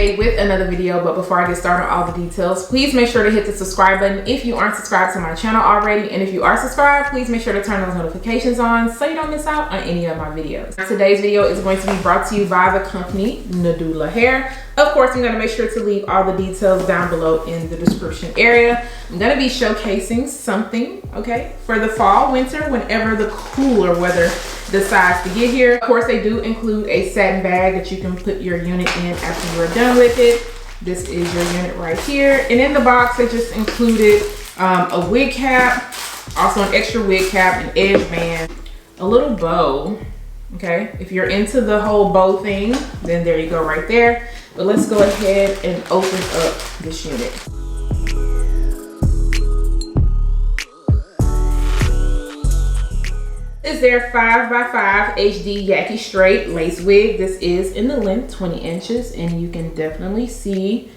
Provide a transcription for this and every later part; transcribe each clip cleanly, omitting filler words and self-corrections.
today with another video, but before I get started on all the details, please make sure to hit the subscribe button if you aren't subscribed to my channel already, and if you are subscribed, please make sure to turn those notifications on so you don't miss out on any of my videos. Today's video is going to be brought to you by the company Nadula Hair. Of course, I'm going to make sure to leave all the details down below in the description area. I'm going to be showcasing something, okay, for the fall, winter, whenever the cooler weather decides to get here. Of course, they do include a satin bag that you can put your unit in after you're done with it. This is your unit right here. And in the box, they just included a wig cap, also an extra wig cap, an edge band, a little bow, okay? If you're into the whole bow thing, then there you go right there. But let's go ahead and open up this unit. This is their 5x5 HD Yaki Straight lace wig. This is in the length 20 inches, and you can definitely see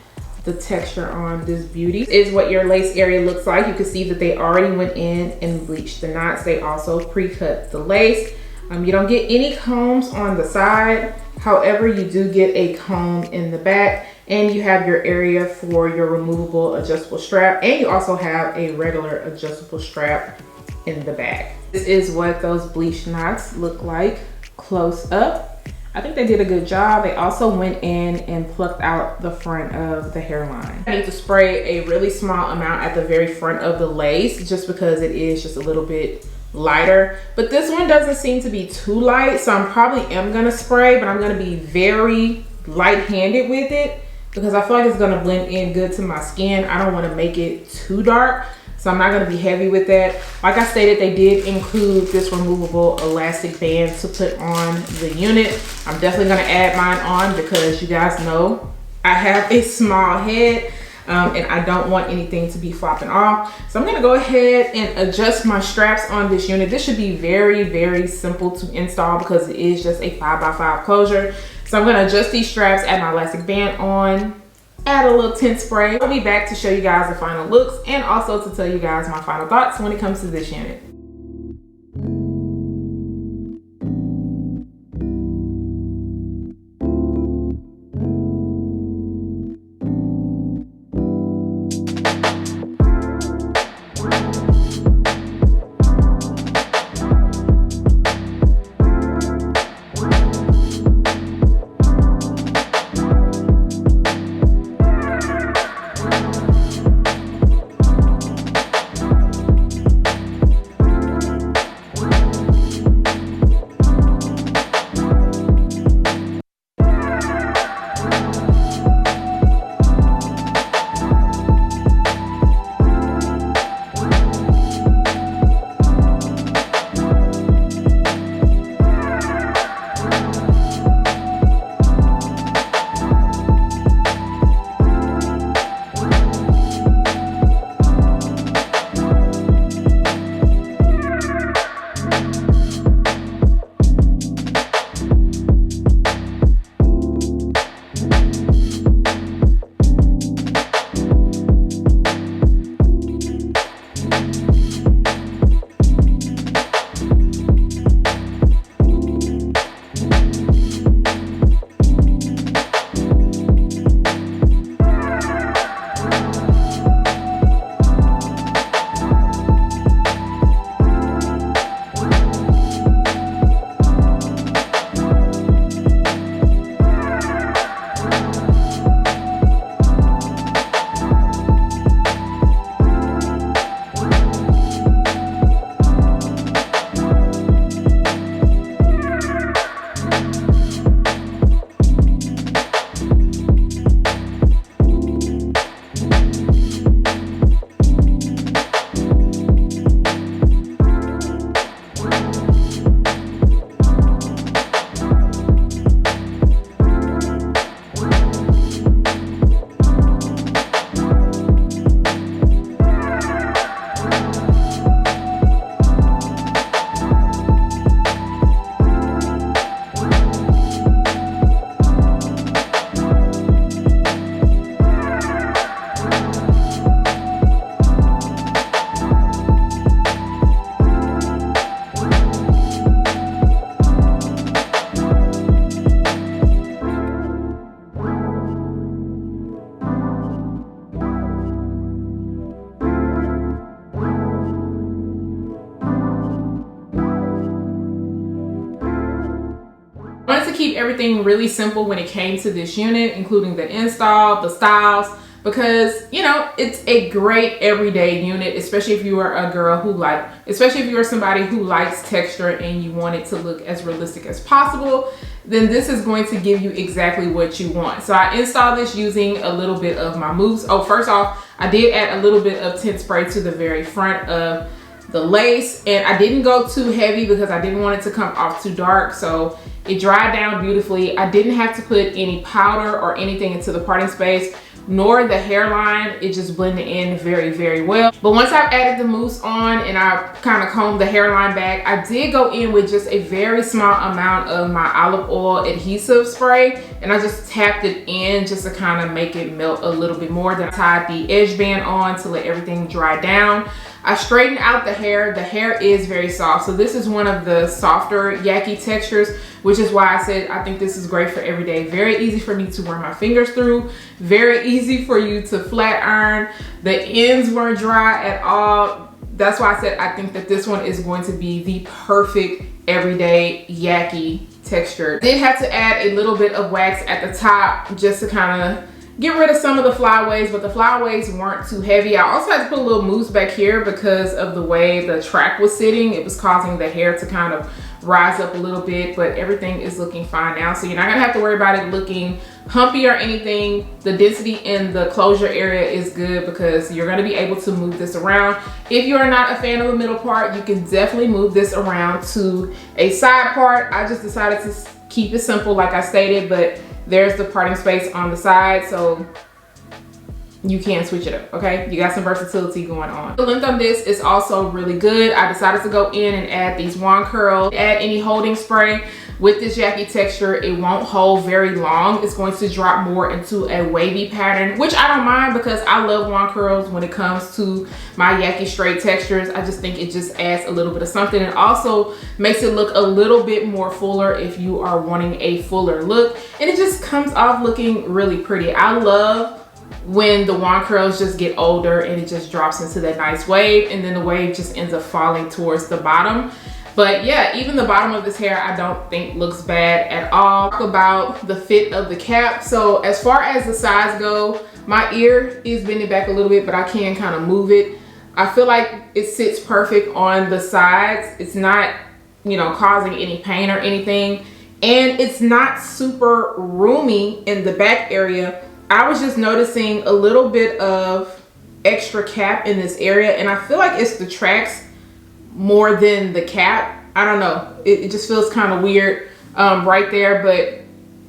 the texture on this beauty. This is what your lace area looks like. You can see that they already went in and bleached the knots. They also pre-cut the lace. You don't get any combs on the side. However, you do get a comb in the back, and you have your area for your removable adjustable strap, and you also have a regular adjustable strap in the back. This is what those bleached knots look like close up. I think they did a good job. They also went in and plucked out the front of the hairline. I need to spray a really small amount at the very front of the lace just because it is just a little bit lighter, but this one doesn't seem to be too light, so I'm probably gonna spray, but I'm gonna be very light-handed with it because I feel like it's gonna blend in good to my skin. I don't want to make it too dark, so I'm not gonna be heavy with that. Like I stated, they did include this removable elastic band to put on the unit. I'm definitely gonna add mine on because you guys know I have a small head. And I don't want anything to be flopping off. So I'm gonna go ahead and adjust my straps on this unit. This should be very, very simple to install because it is just a 5x5 closure. So I'm gonna adjust these straps, add my elastic band on, add a little tint spray. I'll be back to show you guys the final looks and also to tell you guys my final thoughts when it comes to this unit. keep everything really simple when it came to this unit, including the install, the styles, because you know, it's a great everyday unit, especially if you are a girl who especially if you are somebody who likes texture and you want it to look as realistic as possible, then this is going to give you exactly what you want. So I installed this using a little bit of my mousse. Oh, first off, I did add a little bit of tint spray to the very front of the lace, and I didn't go too heavy because I didn't want it to come off too dark, so it dried down beautifully. I didn't have to put any powder or anything into the parting space, nor the hairline. It just blended in very, very well. But once I've added the mousse on and I kind of combed the hairline back, I did go in with just a very small amount of my olive oil adhesive spray, and I just tapped it in just to kind of make it melt a little bit more. Then I tied the edge band on to let everything dry down. I straightened out the hair. The hair is very soft. So this is one of the softer Yaki textures, which is why I said I think this is great for every day. Very easy for me to run my fingers through. Very easy for you to flat iron. The ends weren't dry at all. That's why I said I think that this one is going to be the perfect everyday Yaki texture. Did have to add a little bit of wax at the top just to kind of get rid of some of the flyaways, but the flyaways weren't too heavy. I also had to put a little mousse back here because of the way the track was sitting. It was causing the hair to kind of rise up a little bit, but everything is looking fine now. So you're not gonna have to worry about it looking humpy or anything. The density in the closure area is good because you're gonna be able to move this around. If you are not a fan of the middle part, you can definitely move this around to a side part. I just decided to keep it simple like I stated, but there's the parting space on the side, so you can switch it up, okay? You got some versatility going on. The length on this is also really good. I decided to go in and add these wand curls, add any holding spray. With this Yaki texture, it won't hold very long. It's going to drop more into a wavy pattern, which I don't mind because I love wand curls when it comes to my Yaki Straight textures. I just think it just adds a little bit of something. It also makes it look a little bit more fuller if you are wanting a fuller look. And it just comes off looking really pretty. I love when the wand curls just get older and it just drops into that nice wave, and then the wave just ends up falling towards the bottom. But yeah, even the bottom of this hair I don't think looks bad at all. Talk about the fit of the cap. So as far as the sides go, my ear is bending back a little bit, but I can kind of move it. I feel like it sits perfect on the sides. It's not, you know, causing any pain or anything. And it's not super roomy in the back area. I was just noticing a little bit of extra cap in this area, and I feel like it's the tracks more than the cap. I don't know. It just feels kind of weird right there, but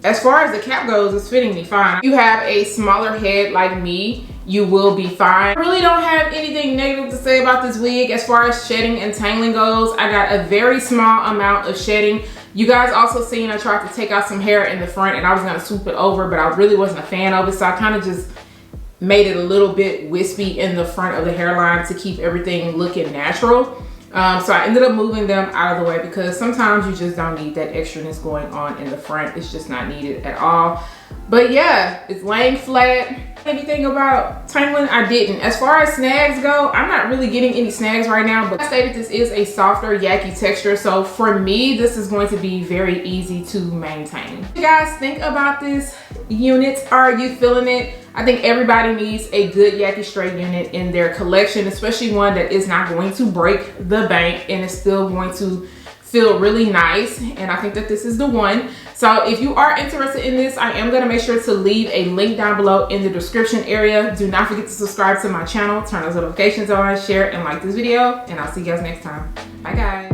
as far as the cap goes, it's fitting me fine. If you have a smaller head like me, you will be fine. I really don't have anything negative to say about this wig. As far as shedding and tangling goes, I got a very small amount of shedding. You guys also seen I tried to take out some hair in the front and I was gonna swoop it over, but I really wasn't a fan of it, so I kind of just made it a little bit wispy in the front of the hairline to keep everything looking natural. So I ended up moving them out of the way because sometimes you just don't need that extraness going on in the front. It's just not needed at all. But yeah, it's laying flat. Anything about tangling? I didn't. As far as snags go, I'm not really getting any snags right now, but I stated this is a softer Yaki texture, so for me this is going to be very easy to maintain. What do you guys think about this unit? Are you feeling it? I think everybody needs a good Yaki Straight unit in their collection, especially one that is not going to break the bank and is still going to feel really nice, and I think that this is the one. So if you are interested in this, I am going to make sure to leave a link down below in the description area. Do not forget to subscribe to my channel, turn those notifications on, share and like this video, and I'll see you guys next time. Bye guys.